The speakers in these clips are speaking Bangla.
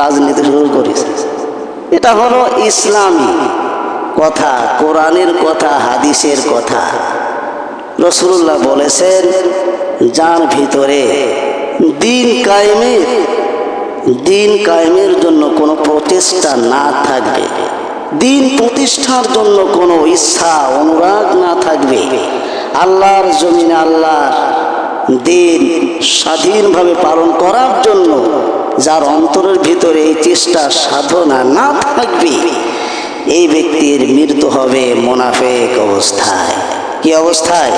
রাজনীতি শুরু করেছে। এটা হলো ইসলামী কথা, কোরআনের কথা, হাদিসের কথা। রাসূলুল্লাহ বলেছেন, যার ভিতরে দিন কায়েমের জন্য কোনো প্রচেষ্টা না থাকবে, দিন প্রতিষ্ঠার জন্য কোনো ইচ্ছা অনুরাগ না থাকবে, আল্লাহর জমিনে আল্লাহর দিন স্বাধীনভাবে পালন করার জন্য যার অন্তরের ভিতরে এই চেষ্টা সাধনা না থাকবে, এই ব্যক্তির মৃত্যু হবে মুনাফিক অবস্থায়। কি অবস্থায়?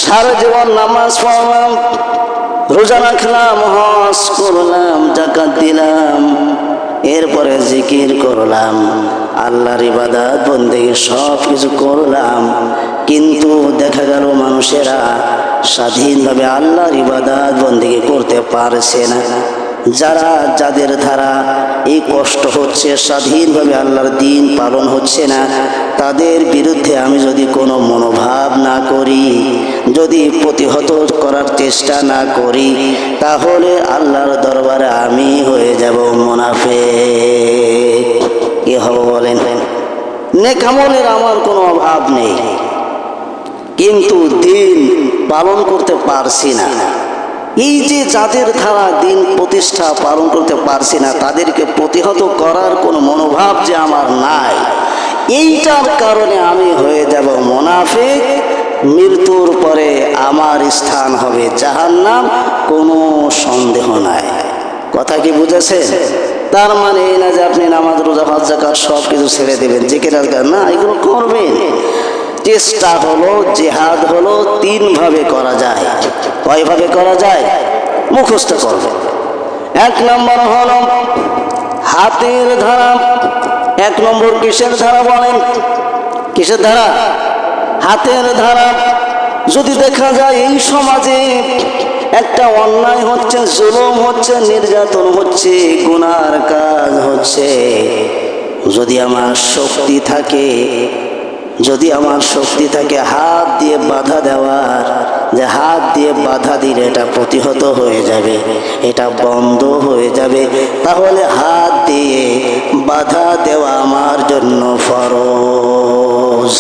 সারা জীবন নামাজ পড়লাম, রোজা রাখলাম, হজ করলাম, যাকাত দিলাম, এরপরে জিকির করলাম, আল্লাহর ইবাদত বন্দেগী সব কিছু করলাম, কিন্তু দেখা গেল মানুষেরা স্বাধীনভাবে আল্লাহর ইবাদত বন্দেগী করতে পারছে না। যাদের দ্বারা এই কষ্ট হচ্ছে, স্বাধীনভাবে আল্লাহর দ্বীন পালন হচ্ছে না, তাদের বিরুদ্ধে আমি যদি কোনো মনোভাব না করি, যদি প্রতিহত করার চেষ্টা না করি, তাহলে আল্লাহর দরবারে আমি হয়ে যাব মুনাফিক। কি হবে বলেন? নেক আমলের আমার কোনো অভাব নেই, কিন্তু দ্বীন পালন করতে পারছি না। এই যে যাদের দ্বারা দিন প্রতিষ্ঠা পালন করতে পারছি না, তাদেরকে প্রতিহত করার কোনো মনোভাব যে আমার নাই, এইটার কারণে আমি হয়ে যাব মুনাফিক। মৃত্যুর পরে আমার স্থান হবে জাহান্নাম, কোনো সন্দেহ নাই। কথা কি বুঝেছেন? তার মানে এই না যে আপনি নামাজ, রোজা, হজ, যাকাত সব কিছু ছেড়ে দেবেন, জিকির আজকার না, এগুলো করবেন। চেষ্টা হলো, জিহাদ হলো, তিনভাবে করা যায়। কয়ভাবে করা যায়? মুখস্থ করবেন। 1 নম্বর হলো হাতের ধারা। 1 নম্বর কিসের ধারা বলেন? কিসের ধারা? হাতের ধারা। যদি দেখা যায় এই সমাজে একটা অন্যায় হচ্ছে, জুলুম হচ্ছে, নির্যাতন হচ্ছে, গুনার কাজ হচ্ছে, যদি আমার শক্তি থাকে হাত দিয়ে বাধা দেওয়ার, যে হাত দিয়ে বাধা দিলে এটা প্রতিহত হয়ে যাবে, এটা বন্ধ হয়ে যাবে, তাহলে হাত দিয়ে বাধা দেওয়া আমার জন্য ফরজ।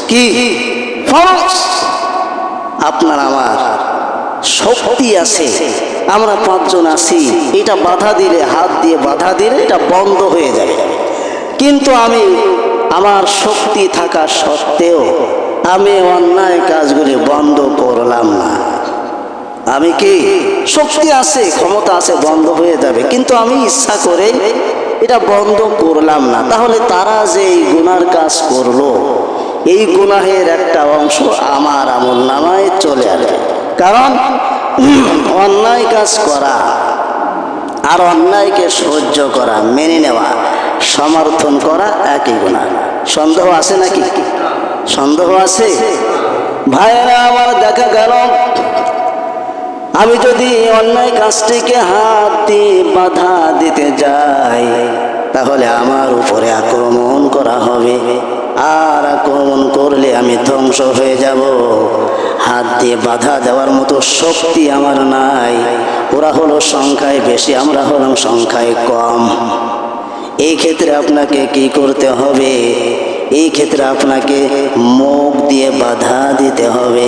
কি ফরজ? আপনার আমার শক্তি আছে, আমরা 5 জন আছি, এটা বাধা দিলে, হাত দিয়ে বাধা দিলে এটা বন্ধ হয়ে যাবে। কিন্তু আমার শক্তি থাকা সত্ত্বেও আমি অন্যায় কাজগুলি বন্ধ করলাম না। আমি কি শক্তি আছে, ক্ষমতা আছে, বন্ধ হয়ে যাবে, কিন্তু আমি ইচ্ছা করে এটা বন্ধ করলাম না, তাহলে তারা যে এই গুনার কাজ করলো, এই গুনাহের একটা অংশ আমার আমলনামায় চলে আসবে। কারণ অন্যায় কাজ করা আর অন্যায়কে সহ্য করা, মেনে নেওয়া, সমর্থন করা একই গুনাহ। সন্দেহ আছে নাকি? সন্দেহ আছে? ভাইয়েরা আমার, দেখা গেল আমি যদি অন্যায় কাজটিকে হাত দিয়ে বাধা দিতে যাই, তাহলে আমার উপরে আক্রমণ করা হবে, আর আক্রমণ করলে আমি ধ্বংস হয়ে যাব। হাত দিয়ে বাধা দেওয়ার মতো শক্তি আমার নাই। ওরা হলো সংখ্যায় বেশি, আমরা হলাম সংখ্যায় কম। এই ক্ষেত্রে আপনাকে কি করতে হবে? এই ক্ষেত্রে আপনাকে মুখ দিয়ে বাধা দিতে হবে।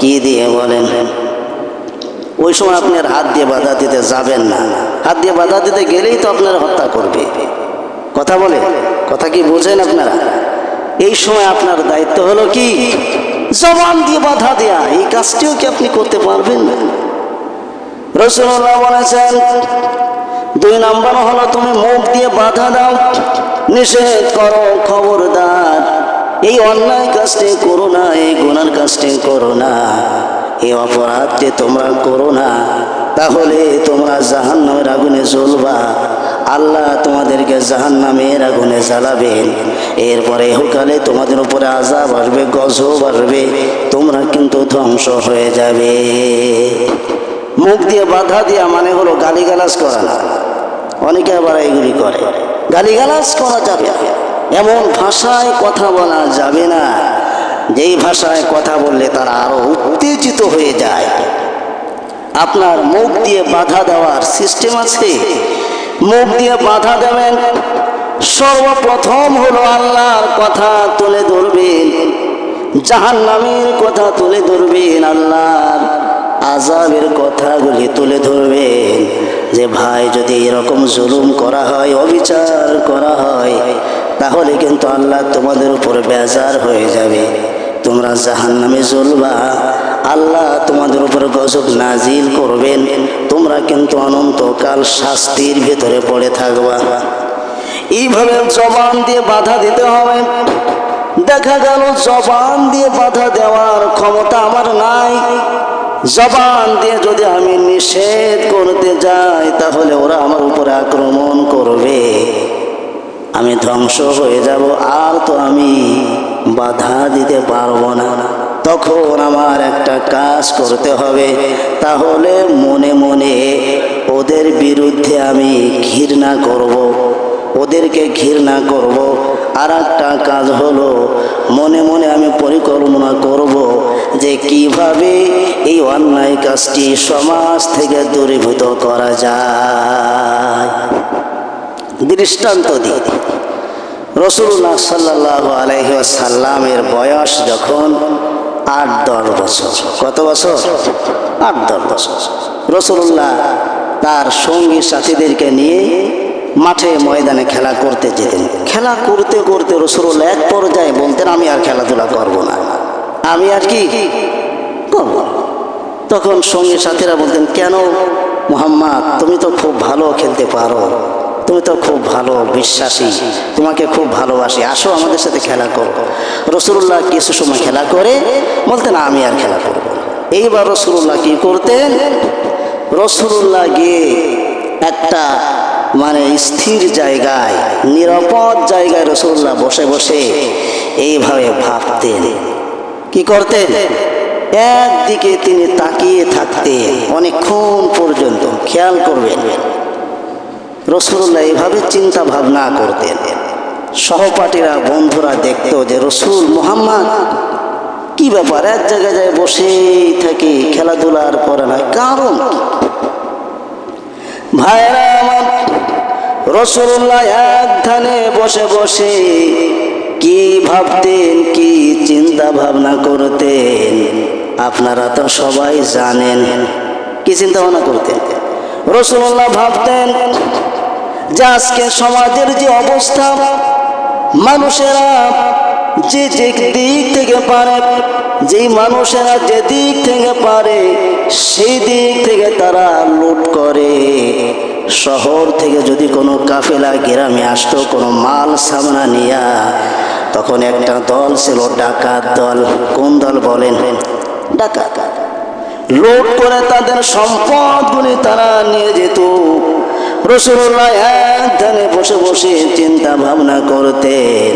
কি দিয়ে বলেন? ওই সময় আপনার হাত দিয়ে বাধা দিতে যাবেন না। হাত দিয়ে বাধা দিতে গেলেই তো আপনার হত্যা করবে। কথা বলে, কথা কি বোঝেন আপনারা? এই সময় আপনার দায়িত্ব হলো কি? জবান দিয়ে বাধা দেয়া। এই কাজটিও কি আপনি করতে পারবেন না? রাসূলুল্লাহ বলেছেন, 2 নম্বর হলো তুমি মুখ দিয়ে বাধা দাও, নিষেধ করো, খবরদার এই অন্যায় কাজটি করো না, এই গুনার কাজটি করো না, এই অপরাধটি তোমরা করো না, তাহলে তোমরা জাহান্নামের আগুনে জ্বলবা। আল্লাহ তোমাদেরকে জাহান্নামের আগুনে জ্বালাবেন। এরপরে ইহকালে তোমাদের উপরে আযাব আসবে, গজব আসবে, তোমরা কিন্তু ধ্বংস হয়ে যাবে। মুখ দিয়ে বাধা দেওয়া মানে হলো গালিগালাজ করা না। অনেকে আবার এইগুলি করে। গালিগালাজ করা যাবে, এমন ভাষায় কথা বলা যাবে না যেই ভাষায় কথা বললে তারা আরো উত্তেজিত হয়ে যায়। আপনার মুখ দিয়ে বাধা দেওয়ার সিস্টেম আছে, মুখ দিয়ে বাধা দেবেন, সর্বপ্রথম হলো আল্লাহর কথা তুলে ধরবেন, জাহান্নামের কথা তুলে ধরবেন, আল্লাহর আযাবের কথাগুলি তুলে ধরবেন। যে ভাই যদি এরকম জুলুম করা হয়, অবিচার করা হয়, তাহলে কিন্তু আল্লাহ তোমাদের উপর বেজার হয়ে যাবে, তোমরা জাহান্নামে জ্বলবা, আল্লাহ তোমাদের উপর গজব নাজিল করবেন, তোমরা কিন্তু অনন্তকাল শাস্তির ভিতরে পড়ে থাকবা। এইভাবে জবান দিয়ে বাধা দিতে হবে। দেখা গেল জবান দিয়ে বাধা দেওয়ার ক্ষমতা আমার নাই, জবান দিয়ে যদি আমি নিষেধ করতে যাই তাহলে ওরা আমার উপরে আক্রমণ করবে, আমি ধ্বংস হয়ে যাব, আর তো আমি বাধা দিতে পারবো না। তখন আমার একটা কাজ করতে হবে, তাহলে মনে মনে ওদের বিরুদ্ধে আমি ঘৃণা করব, ওদেরকে ঘৃণা করব। আর একটা কাজ হলো মনে মনে আমি পরিকল্পনা করব যে কিভাবে এই অন্যায় কাজটি সমাজ থেকে দূরীভূত করা যায়। দৃষ্টান্ত দিই, রাসূলুল্লাহ সাল্লাল্লাহু আলাইহি ওয়াসাল্লামের বয়স যখন 8-10 বছর, কত বছর? 8-10 বছর। রাসূলুল্লাহ তার সঙ্গী সাথীদেরকে নিয়ে মাঠে ময়দানে খেলা করতে যেতেন। খেলা করতে করতে রাসূলুল্লাহ এক পর্যায়ে বলতেন, আমি আর খেলাধুলা করব না, আমি আর কি করব। তখন সঙ্গী সাথীরা বলতেন, কেন মুহাম্মদ, তুমি তো খুব ভালো খেলতে পারো, তুমি তো খুব ভালো বিশ্বাসী, তোমাকে খুব ভালোবাসি, আসো আমাদের সাথে খেলা করো। রাসূলুল্লাহ কিছু সময় খেলা করে বলতেন, আমি আর খেলা করব না। এইবার রাসূলুল্লাহ কি করতেন? রাসূলুল্লাহ গিয়ে একটা স্থির জায়গায়, নিরাপদ জায়গায় রাসূলুল্লাহ বসে বসে এইভাবে ভাবতেন। কি করতেন? একদিকে তিনি তাকিয়ে থাকতেন অনেকক্ষণ পর্যন্ত। খেয়াল করবেন, রাসূলুল্লাহ এইভাবে চিন্তা ভাবনা করতেন। সহপাঠীরা, বন্ধুরা দেখতো যে রাসূল মুহাম্মদ কি ব্যাপার, এক জায়গায় যায় বসেই থাকে, খেলাধুলা আর করে না, কারণ ভাইরা আমার, রাসূলুল্লাহ এক ধ্যানে বসে বসে কি ভাবতেন, কি চিন্তা ভাবনা করতেন, আপনারা তো সবাই জানেন। কি চিন্তা ভাবনা করতেন? রাসূলুল্লাহ ভাবতেন যে আজকে সমাজের যে অবস্থা, মানুষেরা যে দিক থেকে পারে, যেই মানুষেরা যে দিক থেকে পারে সেই দিক থেকে তারা লুট করে। শহর থেকে যদি কোনো কাফেলা গ্রামে আসতো কোনো মাল সামনা নিয়া, তখন একটা দল ছিল ডাকাত দল। কোন দল বলেন? ডাকাত। লুট করে তাদের সম্পদগুলি তারা নিয়ে যেত। রাসূলুল্লাহ এক ধ্যানে বসে বসে চিন্তা ভাবনা করতেন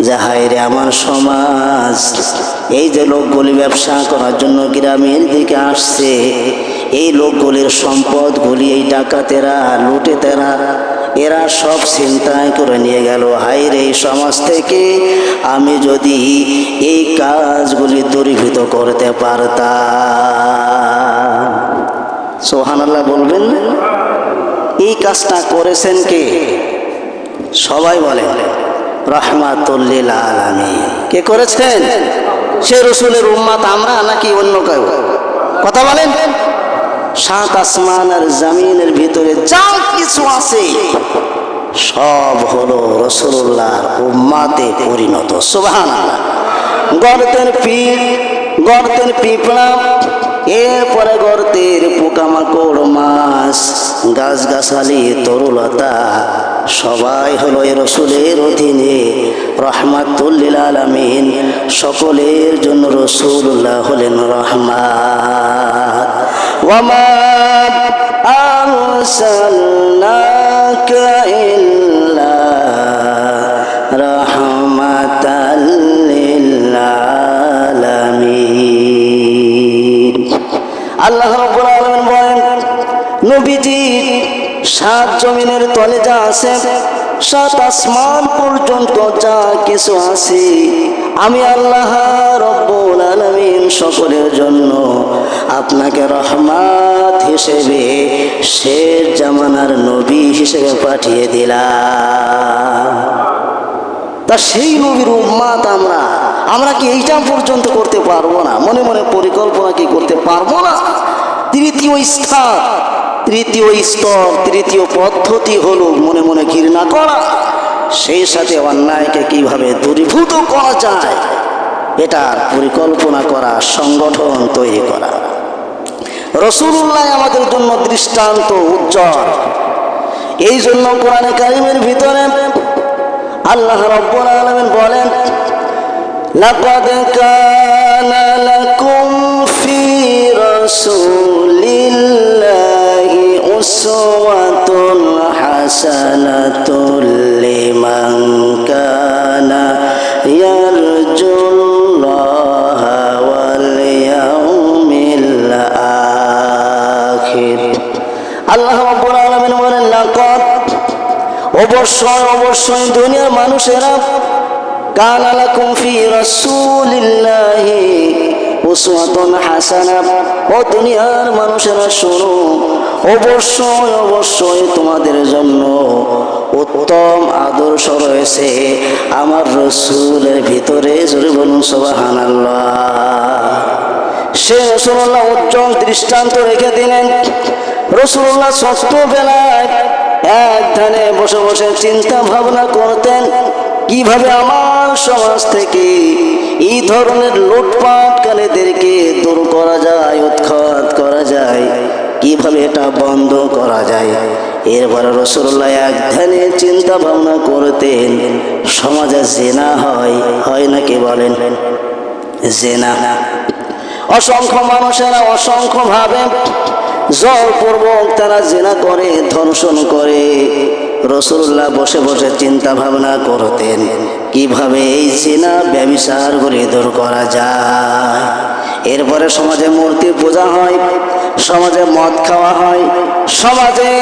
যে হায় রে আমার সমাজ, এই যে লোকগুলি ব্যবসা করার জন্য গ্রামের দিকে আসছে, এই লোকগুলির সম্পদগুলি এই ডাকাতেরা, লুটেতেরা, এরা সব ছিনতাই করে নিয়ে গেল। হায় রে, এই সমাজ থেকে আমি যদি এই কাজগুলি দূরীভূত করতে পারতাম। সুবহানাল্লাহ বলবেন না? এই কাজটা করেছেন কে? সবাই বলে রাহমাতুল লিল আলামিন। কে করেছেন? সে রাসূলের উম্মত আমরা নাকি অন্য কেউ? কথা বলেন। সাত আসমান আর জমিনের ভিতরে যা কিছু আছে সব হলো রাসূলুল্লাহর উম্মতে পরিণত। সুবহানাল্লাহ। গর্তের পিঁপড়া, এরপরে গর্তের পোকামাকড়, মাছ, গাছগাছালি, তরুলতা সবাই হলো এ রাসূলের অধীনে রাহমাতুল লিল আলামিন। সকলের জন্য রাসূলুল্লাহ হলেন রহমত। ওয়ামা আরসালনাকা ইল্লা রাহমাতাল লিল আলামিন। আল্লাহ রাব্বুল আলামিন বলেন, নবীজি সাত জমিনের তলে যা আছে, সাত আসমান পর্যন্ত যা কিছু আছে, আমি আল্লাহ রব্বুল আলামিন সকলের জন্য আপনাকে রহমত হিসেবে শেষ জামানার নবী হিসেবে পাঠিয়ে দিলাম। তা সেই নবীর উম্মাত আমরা কি এইটা পর্যন্ত করতে পারবো না? মনে মনে পরিকল্পনা কি করতে পারবো না? তৃতীয় স্তর তৃতীয় পদ্ধতি হলো মনে মনে ঘৃণা করা, সেই সাথে অন্যায়কে কিভাবে দূরীভূত করা যায় এটার পরিকল্পনা করা, সংগঠন তৈরি করা। রাসূলুল্লাহ আমাদের জন্য দৃষ্টান্ত উজ্জ্বল। এই জন্য কোরআনে কারিমের ভিতরে আল্লাহ রাব্বুল আলামিন বলেন, লাকাদ কানা লাকুম ফি রাসূলিল্লাহি উসওয়াতুন হাসানাতুল লিমান কানা ইয়ারজুল্লাহা ওয়াল ইয়াউমিল আখির। আল্লাহ রাব্বুল আলামিন বলেন, লাকাদ অবশ্যই দুনিয়ার মানুষেরা কানা লাকুম ফি রাসূলিল্লাহি উসওয়াতুন হাসানা, ও দুনিয়ার মানুষেরা শোনো, অবশ্যই তোমাদের জন্য উত্তম আদর্শ রয়েছে আমার রাসূলের ভিতরে। জোরে বলুন সুবহানাল্লাহ। সে রাসূলুল্লাহ উজ্জ্বল দৃষ্টান্ত রেখে দিলেন। রাসূলুল্লাহ ছোটবেলায় এক ধানে বসে বসে চিন্তা ভাবনা করতেন, কিভাবে আমার সমাজ থেকে এই ধরনের লুটপাটকারীদেরকে দূর করা যায়, উৎখাত করা যায়, কিভাবে এটা বন্ধ করা যায়। এরপরে রাসূলুল্লাহ এক ধ্যানে চিন্তা ভাবনা করতেন, সমাজে জিনা হয় নাকি বলেন? জিনা অসংখ্য মানুষেরা অসংখ্য ভাবে জোরপূর্বক তারা জিনা করে, ধর্ষণ করে। রাসূলুল্লাহ বসে বসে চিন্তা ভাবনা করতেন, কিভাবে এই জিনা ব্যভিচারগুলি দূর করা যায়। এরপরে সমাজে মূর্তি পূজা হয়, সমাজে মদ খাওয়া হয়, সমাজে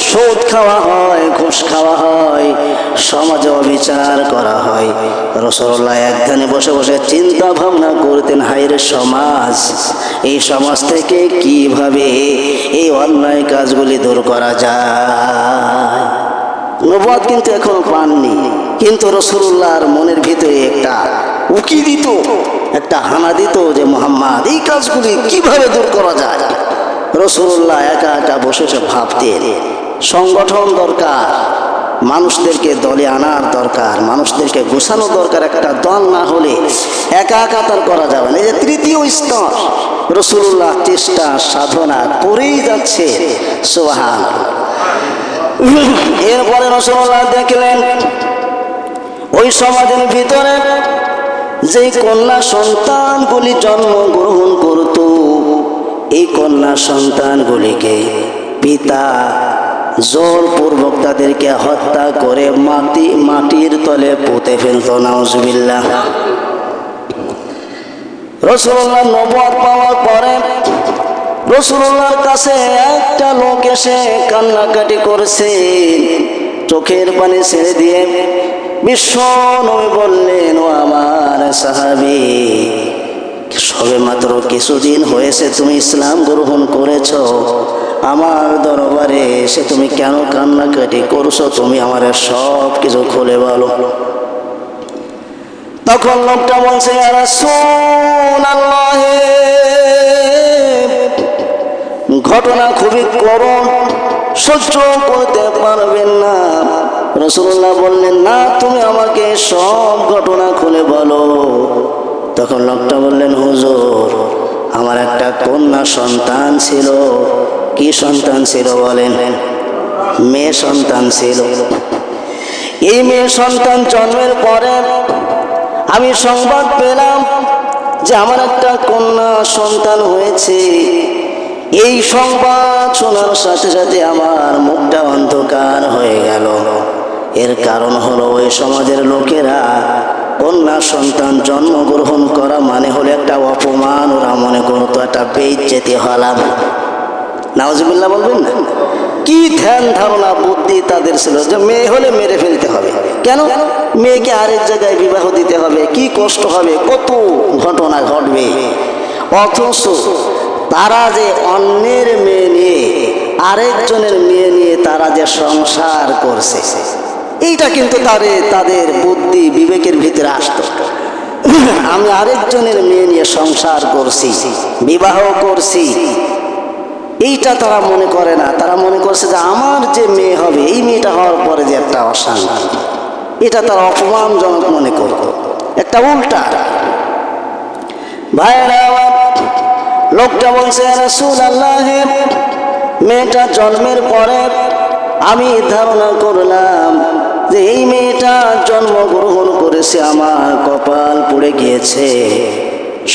সুদ খাওয়া হয়, ঘুষ খাওয়া হয়, সমাজে অবিচার করা হয়। রাসূলুল্লাহ একখানে বসে বসে চিন্তা ভাবনা করতেন, হায়রে সমাজ, এই সমাজ থেকে কিভাবে এই অন্যায় কাজগুলি দূর করা যায়। নবুয়ত কিন্তু এখনো পাননি, কিন্তু রাসূলুল্লাহর মনের ভিতরে একটা উকি দিত, একটা হানা দিত যে মুহাম্মদ এই কাজগুলি কিভাবে দূর করা যায়। রাসূলুল্লাহ একা একা বসে বসে ভাবতেন, সংগঠন দরকার, মানুষদেরকে দলে আনার দরকার, মানুষদেরকে গোছানো দরকার। একটা দল না হলে একা একা তার করা যাবে না। এই যে তৃতীয় স্তর, রাসূলুল্লাহ চেষ্টা সাধনা করেই যাচ্ছে। সুবহানাল্লাহ। এরপরে রাসূলুল্লাহ দেখলেন ওই সমাজের ভিতরে যে কন্যা সন্তানগুলি জন্মগ্রহণ করত, এই কন্যা সন্তানগুলিকে পিতা জোরপূর্বক তাদেরকে হত্যা করে মাটির তলে পুঁতে ফেলত। নাউজুবিল্লাহ। রাসূলুল্লাহ নবুয়ত পাওয়ার পরে রাসূলুল্লাহর কাছে একটা লোক এসে কান্নাকাটি করছে, চোখের পানি ছেড়ে দিয়ে বিশ্ব নবী বললেন, ও আমার সাহাবী, সবে মাত্র কিছুদিন হয়েছে তুমি ইসলাম গ্রহণ করেছ, আমার দরবারে এসে তুমি কেন কান্নাকাটি করছো? তুমি আমার সব কিছু খুলে বলো। তখন লোকটা বলছে, ইয়া রাসূলুল্লাহ, ঘটনা খুবই করুণ, সহ্য করতে পারবেন না। রাসূলুল্লাহ বললেন, না, তুমি আমাকে সব ঘটনা খুলে বলো। তখন লোকটা বললেন, হুজুর, আমার একটা কন্যা সন্তান ছিল। কি সন্তান ছিল বলেন? মেয়ে সন্তান ছিল। এই মেয়ে সন্তান জন্মের পরে আমি সংবাদ পেলাম যে আমার একটা কন্যা সন্তান হয়েছে। এই সংবাদ শোনার সাথে সাথে আমার মুখটা অন্ধকার হয়ে গেল। এর কারণ হলো ওই সমাজের লোকেরা কন্যা সন্তান জন্মগ্রহণ করা মানে হলো একটা অপমান। ওরা মনে করতো একটা বেইজ্জতি হলাম। নাউজুবিল্লাহ বলবেন না? কি ধ্যান ধারণা বুদ্ধি তাদের ছিল যে মেয়ে হলে মেরে ফেলতে হবে। হবে। কেন? মেয়েকে আরেক জায়গায় বিবাহ দিতে হবে, কি কষ্ট হবে, কত ঘটনা ঘটবে। অথচ তারা যে অন্যের মেয়ে নিয়ে, আরেকজনের মেয়ে নিয়ে তারা যে সংসার করছে, এইটা কিন্তু তাদের বুদ্ধি বিবেকের ভিতরে আসতো। আমি আরেকজনের মেয়ে নিয়ে সংসার করছি, বিবাহ করছি, এইটা তারা মনে করে না। তারা মনে করছে যে আমার যে মেয়ে হবে, এই মেয়েটা হওয়ার পরে যে একটা অশান্তি, এটা তারা অপমানজনক মনে করত। একটা উল্টা। ভাইরা আমার, লোকটা বলছে রাসূলুল্লাহ, মেয়েটা জন্মের পরে আমি ধারণা করলাম যে এই মেয়েটা জন্মগ্রহণ করেছে, আমার কপাল পুড়ে গিয়েছে,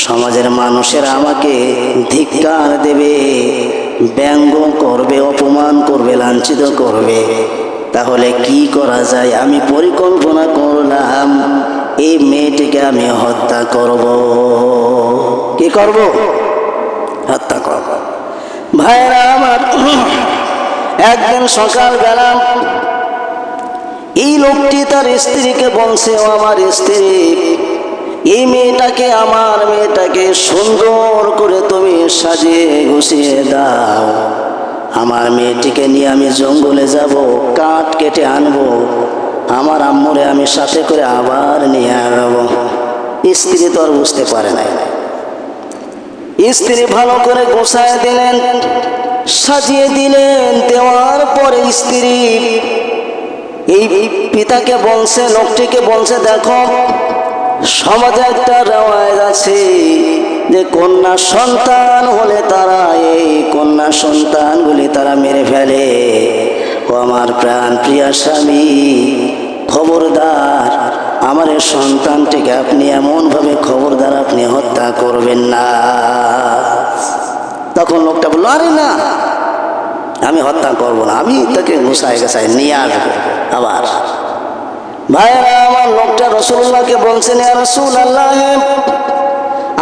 সমাজের মানুষেরা আমাকে ধিক্কার দেবে, ব্যঙ্গ করবে, অপমান করবে, লাঞ্ছিত করবে। তাহলে কি করা যায়? আমি পরিকল্পনা করলাম এই মেয়েটিকে আমি হত্যা করব। কি করব? হত্যা করব। ভাইরা আমার, একদিন সকালবেলা এই লোকটি তার স্ত্রীকে বলছে, ও আমার স্ত্রী, এই মেয়েটাকে, আমার মেয়েটাকে সুন্দর করে তুমি সাজিয়ে গুছিয়ে দাও। আমার মেয়েটিকে নিয়ে আমি জঙ্গলে যাব, কাঠ কেটে আনবো, আমার আম্মুরে আমি সাথে করে আবার নিয়ে আসবো। স্ত্রী তো আর বুঝতে পারে নাই। স্ত্রী ভালো করে গোছায় দিলেন, সাজিয়ে দিলেন। দেওয়ার পরে স্ত্রী এই পিতাকে বলছে, লোকটিকে বলছে, দেখো সমাজে একটা রেওয়াজ আছে যে কন্যা সন্তান হলে তারা এই কন্যা সন্তানগুলি তারা মেরে ফেলে। ও আমার প্রাণ প্রিয় স্বামী, খবরদার আমার এই সন্তানটিকে আপনি এমনভাবে খবরদার আপনি হত্যা করবেন না। তখন লোকটা বলল, আরে না, আমি হত্যা করব না, আমি তাকে গুছায় গাছায় নিয়ে আসবো আবার। ভাইরা আমার, লোকটা রাসূলুল্লাহকে বলছেন, ইয়া রাসূলুল্লাহ,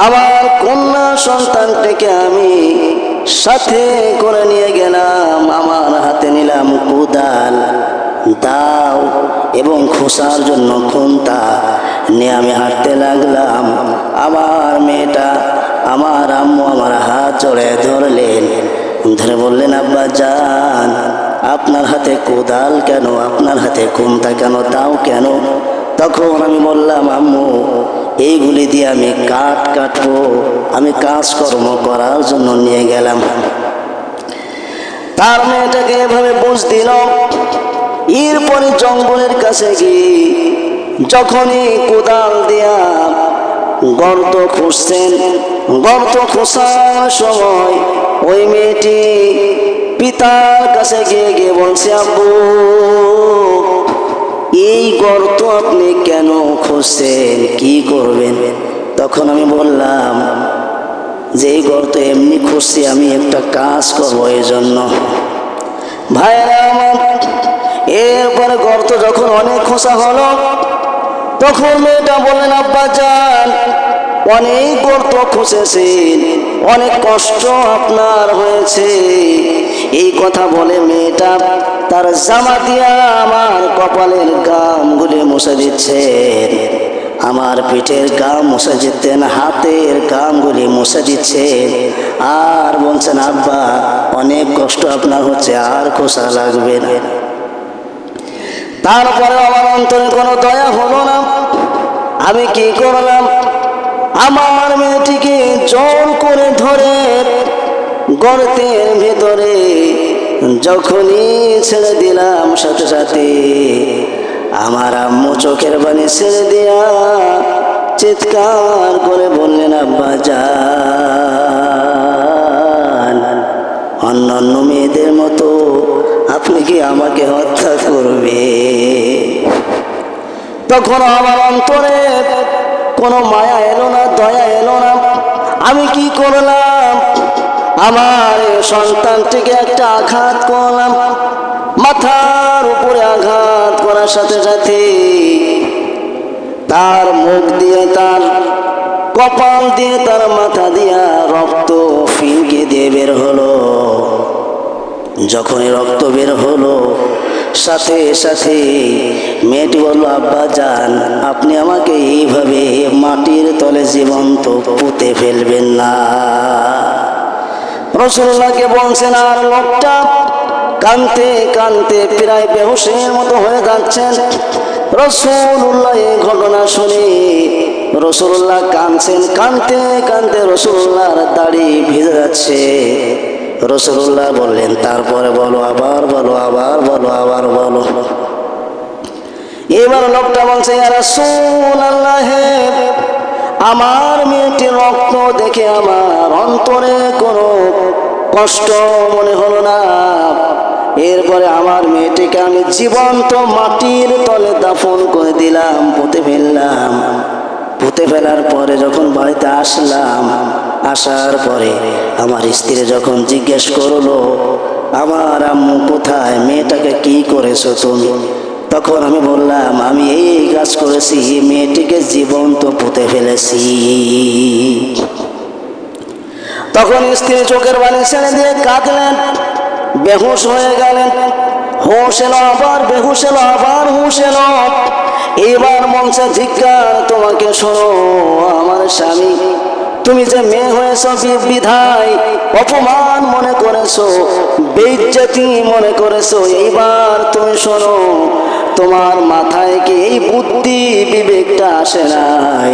আমার কন্যা সন্তানটিকে আমি সাথে করে নিয়ে গেলাম, আমার হাতে নিলাম কোদাল, দাও এবং খোসার জন্য খুন্তা নিয়ে আমি হাঁটতে লাগলাম। আমার মেয়েটা, আমার আম্মু আমার হাত জড়িয়ে ধরলেন, ধরে বললেন, আব্বা জান, আপনার হাতে কোদাল কেন, আপনার হাতে খুন্তা কেন, দাও কেন? তখন আমি বললাম, আম্মু, এইগুলি দিয়ে আমি কাঠ কাটবো, আমি কাজকর্ম করার জন্য নিয়ে গেলাম। তার মেয়েটাকে এভাবে বুঝ দিল। এরপরে জঙ্গলের কাছে গিয়ে যখনই কোদাল দিয়া গর্ত খুঁজছেন, গর্ত খোঁজার সময় ওই মেয়েটি পিতার কাছে গিয়ে বলছে, আব্বু, এই গর্ত আপনি কেন খুঁজছেন, কি করবেন? তখন আমি বললাম যে এই গর্ত এমনি খুঁজছি, আমি একটা কাজ করবো এই জন্য। ভাইরা আমার, এরপরে গর্ত যখন অনেক খোঁজা হলো, তখন মেয়েটা বললেন, আব্বা জান, অনেক গর্ত খুঁজেছেন, অনেক কষ্ট আপনার হয়েছে। এই কথা বলে মেয়েটা তার জামা দিয়া আমার কপালের গামগুলি মুছে দিচ্ছে, আমার পিঠের গাম মুছে দিতেন, হাতের গামগুলি মুছে দিচ্ছে, আর বলছেন, আব্বা, অনেক কষ্ট আপনার হচ্ছে, আর খোঁজা লাগবে না। তারপরে আমার অন্তরে কোনো দয়া হলো না। আমি কি করলাম? আমার মেয়েটিকে জোর করে ধরে গর্তের ভেতরে যখনই ছেড়ে দিলাম, সাথে সাথে আমার আম্মু চোখের পানি ছেড়ে দিয়া চিৎকার করে বললেন, আব্বা জান, অন্যান্য মেয়েদের মতো আপনি কি আমাকে হত্যা করবে? তখন আমার অন্তরে কোনো মায়া এলো না, দয়া এলো না। আমি কি করলাম? আমার সন্তানটিকে একটা আঘাত করলাম, মাথার উপরে আঘাত করার সাথে সাথে তার মুখ দিয়ে, তার কপাল দিয়ে, তার মাথা দিয়া রক্ত ফিনকে দিয়ে বের হলো। যখনই রক্ত বের হলো, সাথে সাথে মেয়েটি বলল, আব্বা যান, আপনি আমাকে এইভাবে মাটির তলে জীবন্ত পুঁতে ফেলবেন না। রাসূলুল্লাহকে বলছেন, আর লোকটা কাঁদতে কাঁদতে প্রায় বেহুশের মতো হয়ে যাচ্ছেন। রাসূলুল্লাহ এই ঘটনা শুনে রাসূলুল্লাহ কাঁদছেন, কাঁদতে কাঁদতে রাসূলুল্লাহর দাড়ি ভিজে যাচ্ছে। রাসূলুল্লাহ বললেন, তারপরে বলো, আবার বলো, আবার বলো, আবার বলো। এবার লোকটা বলছে, ইয়া রাসূলুল্লাহ, আমার মেয়েটির রক্ত দেখে আমার অন্তরে কোনো কষ্ট মনে হলো না। এরপরে আমার মেয়েটিকে আমি জীবন্ত মাটির তলে দাফন করে দিলাম, পুঁতে ফেললাম। পুঁতে ফেলার পরে যখন বাড়িতে আসলাম, আসার পরে আমার স্ত্রী যখন জিজ্ঞেস করলো, আমার আম্মু কোথায়, মেয়েটাকে কি করেছো তুমি? তখন আমি বললাম, আমি এই কাজ করেছি, মেয়েটিকে জীবন্ত পুঁতে ফেলেছি। তখন স্ত্রী চোখের পানি ছেড়ে দিয়ে কাঁদলেন, বেহুশ হয়ে গেলেন। হুঁশ এলো, আবার বেহুশ এলো, আবার হুঁশ এলো। এবার মঞ্চে ধিক্কার তোমাকে, শোনো আমার স্বামী, তুমি যে মেয়ে হয়েছ বিধায় অপমান মনে করেছো, বেইজ্জতি মনে করেছো। এইবার তুমি শোনো, তোমার মাথায় কি এই বুদ্ধি বিবেকটা আসে নাই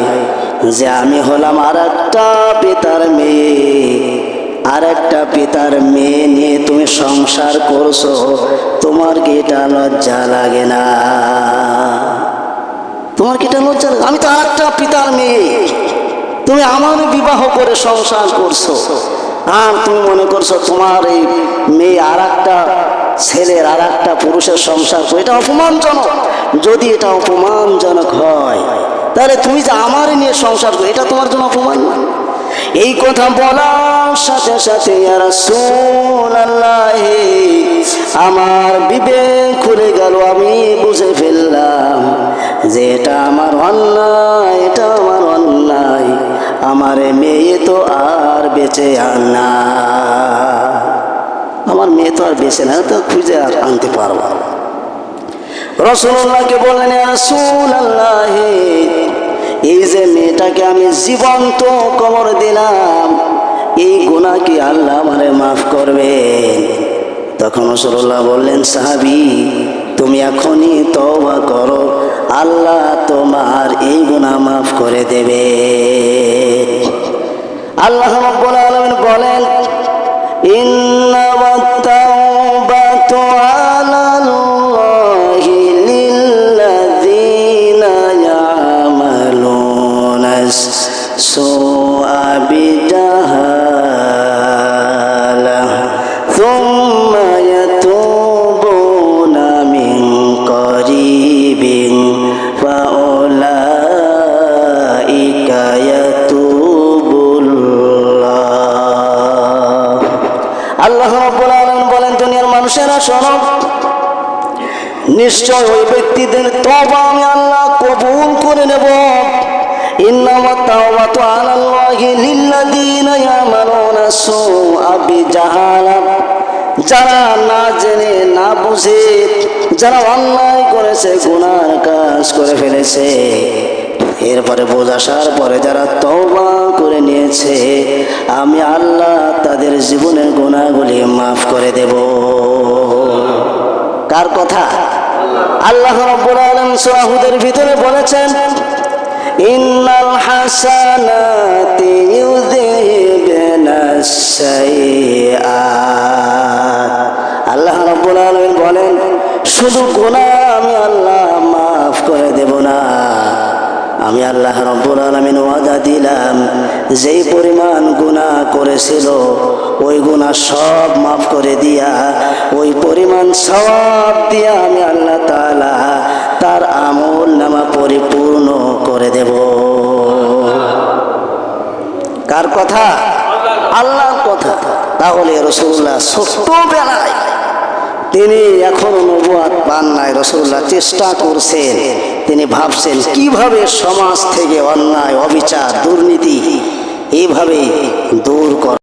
যে আমি হলাম আর একটা পিতার মেয়ে, আর একটা পিতার মেয়ে নিয়ে তুমি সংসার করছো, তোমার কি এটা লজ্জা লাগে না? তোমার কি এটা লজ্জা লাগে? আমি তো আর একটা পিতার মেয়ে, তুমি আমার বিবাহ করে সংসার করছো, আর তুমি মনে করছো তোমার এই মেয়ে আর একটা ছেলের, আর একটা পুরুষের সংসার করে। এটা অপমানজনক। যদি এটা অপমানজনক হয়, তাহলে তুমি যে আমার নিয়ে সংসার করো, এটা তোমার জন্য অপমান না? এই কথা বলার সাথে সাথে ইয়া রাসূলুল্লাহ, আমার বিবেক খুলে গেল। আমি বুঝে ফেললাম যে এটা আমার অন্যায়, এটা আমার অন্যায়। আমার মেয়ে তো আর বেঁচে না, আমার মেয়ে তো আর বেঁচে না, তো খুঁজে আর আনতে পারবো। রাসূলুল্লাহকে বললেন, ইয়া রাসূলুল্লাহ, এই যে মেয়েটাকে আমি জীবন্ত কবর দিলাম, এই গুনাহ কি আল্লাহ আমারে মাফ করবেন? তখন রাসূলুল্লাহ বললেন, সাহাবী, তুমি এখনই তওবা করো, আল্লাহ তোমার এই গুনাহ মাফ করে দেবে। আল্লাহ রাব্বুল আলামিন বলেন, ইন্নামাত তাওবাতু আলাল্লাহি লিল্লাযীনা ইয়ামালুনা সুআ বিজাহালাহ থুম্মা ইয়াতুবুনা মিন করিবিন ফাউলাইকা ইয়াতুবুল্লাহ। আল্লাহ রাব্বুল আলামিন বলেন, দুনিয়ার মানুষেরা শোনো, নিশ্চয় ওই ব্যক্তিদের তওবা আমি আল্লাহ কবুল করে নেব। ইন্নামাত তাওবাতু আলাল্লাহি লিল্লাযীনা ইয়ামালুনা সুআ বিজাহালাহ, যারা না জেনে না বুঝে, যারা অন্যায় করেছে, গুনার কাজ করে ফেলেছে, এরপরে বোঝ আসার পরে যারা তওবা করে নিয়েছে, আমি আল্লাহ তাদের জীবনের গুনাহগুলি মাফ করে দেব। কার কথা? আল্লাহ রাব্বুল আলামিন সূরা হুদের ভিতরে বলেছেন, ইন্নাল হাসানাতি ইউযহিবুনাস সাইয়্যাত। আল্লাহ রাব্বুল আলামিন বলেন, শুধু গুনাহ আমি আল্লাহ মাফ করে দেব না, আমি আল্লাহ রাব্বুল আলামিন ওয়াদা দিলাম, যেই পরিমাণ গুনাহ করেছিল ওই গুনাহ সব মাফ করে দিয়া, ওই পরিমাণ সওয়াব দিয়া আমি আল্লাহ তাআলা তার আমল নামা পরিপূর্ণ করে দেব। কার কথা? আল্লাহর কথা। তাহলে রাসূলুল্লাহ ছোটবেলায় তিনি এখনো নবুয়ত পান নাই, রাসূলুল্লাহ চেষ্টা করছেন, তিনি ভাবছেন কিভাবে সমাজ থেকে অন্যায়, অবিচার, দুর্নীতি এইভাবে দূর করা